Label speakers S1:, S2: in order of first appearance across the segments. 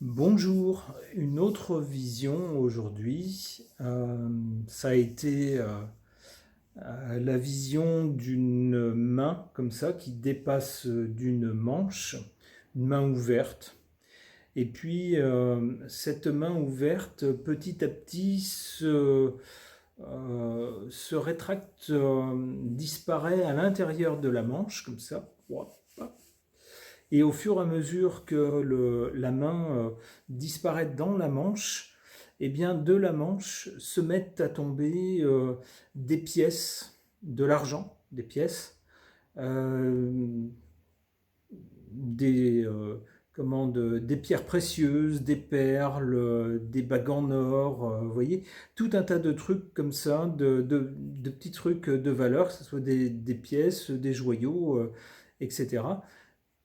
S1: Bonjour, une autre vision aujourd'hui. Ça a été la vision d'une main comme ça qui dépasse d'une manche, une main ouverte. Et puis cette main ouverte petit à petit se rétracte, disparaît à l'intérieur de la manche comme ça. Et au fur et à mesure que la main disparaît dans la manche, eh bien de la manche se mettent à tomber des pièces, de l'argent, des pièces, des, des pierres précieuses, des perles, des bagues en or, vous voyez, tout un tas de trucs comme ça, de petits trucs de valeur, que ce soit des pièces, des joyaux, etc.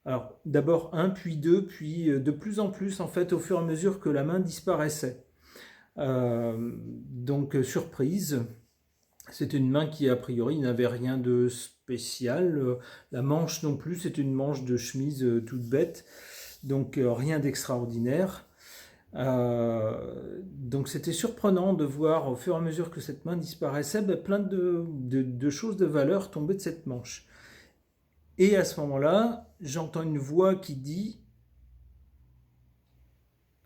S1: Alors d'abord un, puis deux, puis de plus en plus en fait au fur et à mesure que la main disparaissait. Donc surprise, c'est une main qui a priori n'avait rien de spécial. La manche non plus, c'est une manche de chemise toute bête, donc rien d'extraordinaire. Donc c'était surprenant de voir au fur et à mesure que cette main disparaissait, plein de choses de valeur tomber de cette manche. Et à ce moment-là, j'entends une voix qui dit,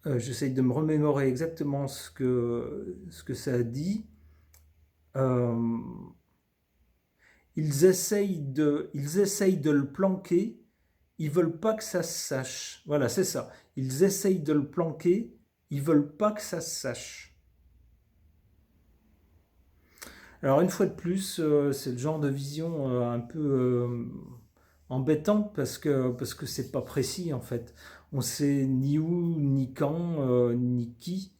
S1: j'essaye de me remémorer exactement ce que ça a dit, euh, ils essayent de le planquer, ils veulent pas que ça se sache. Voilà, c'est ça. Ils essayent de le planquer, ils veulent pas que ça se sache. Alors une fois de plus, c'est le genre de vision un peu embêtante parce que c'est pas précis en fait. On sait ni où, ni quand, ni qui.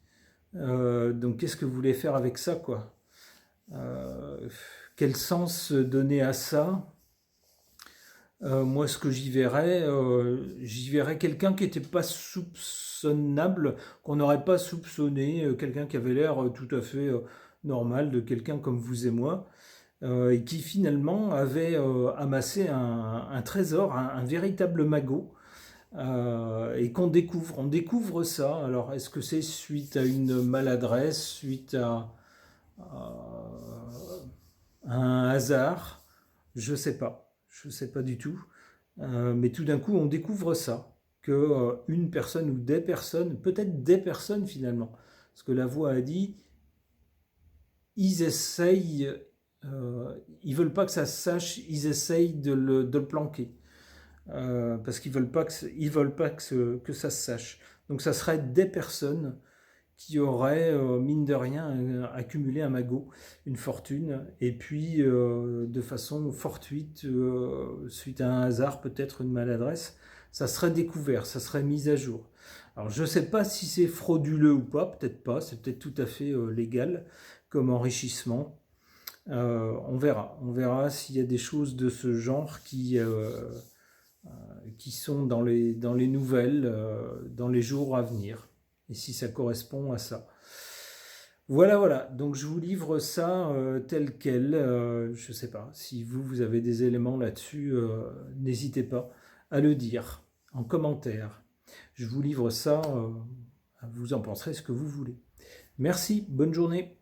S1: Donc qu'est-ce que vous voulez faire avec ça, quoi? Euh, Quel sens donner à ça? Moi, ce que j'y verrais quelqu'un qui n'était pas soupçonnable, qu'on n'aurait pas soupçonné, quelqu'un qui avait l'air tout à fait normal, de quelqu'un comme vous et moi, et qui finalement avait amassé un trésor, un véritable magot, et on découvre ça. Alors, est-ce que c'est suite à une maladresse, suite à un hasard? Je sais pas du tout. Mais tout d'un coup, on découvre ça, que une personne ou des personnes, peut-être des personnes finalement, parce que la voix a dit, ils essayent, ils veulent pas que ça se sache, ils essayent de le planquer. Parce qu'ils veulent pas que ça se sache. Donc ça serait des personnes qui auraient, mine de rien, accumulé un magot, une fortune, et puis de façon fortuite, suite à un hasard, peut-être une maladresse, ça serait découvert, ça serait mis à jour. Alors je ne sais pas si c'est frauduleux ou peut-être pas, c'est peut-être tout à fait légal comme enrichissement. On verra s'il y a des choses de ce genre qui sont dans les nouvelles, dans les jours à venir, et si ça correspond à ça. Voilà, voilà, donc je vous livre ça tel quel. Je ne sais pas, si vous avez des éléments là-dessus, n'hésitez pas à le dire en commentaire. Je vous livre ça, vous en penserez ce que vous voulez. Merci, bonne journée.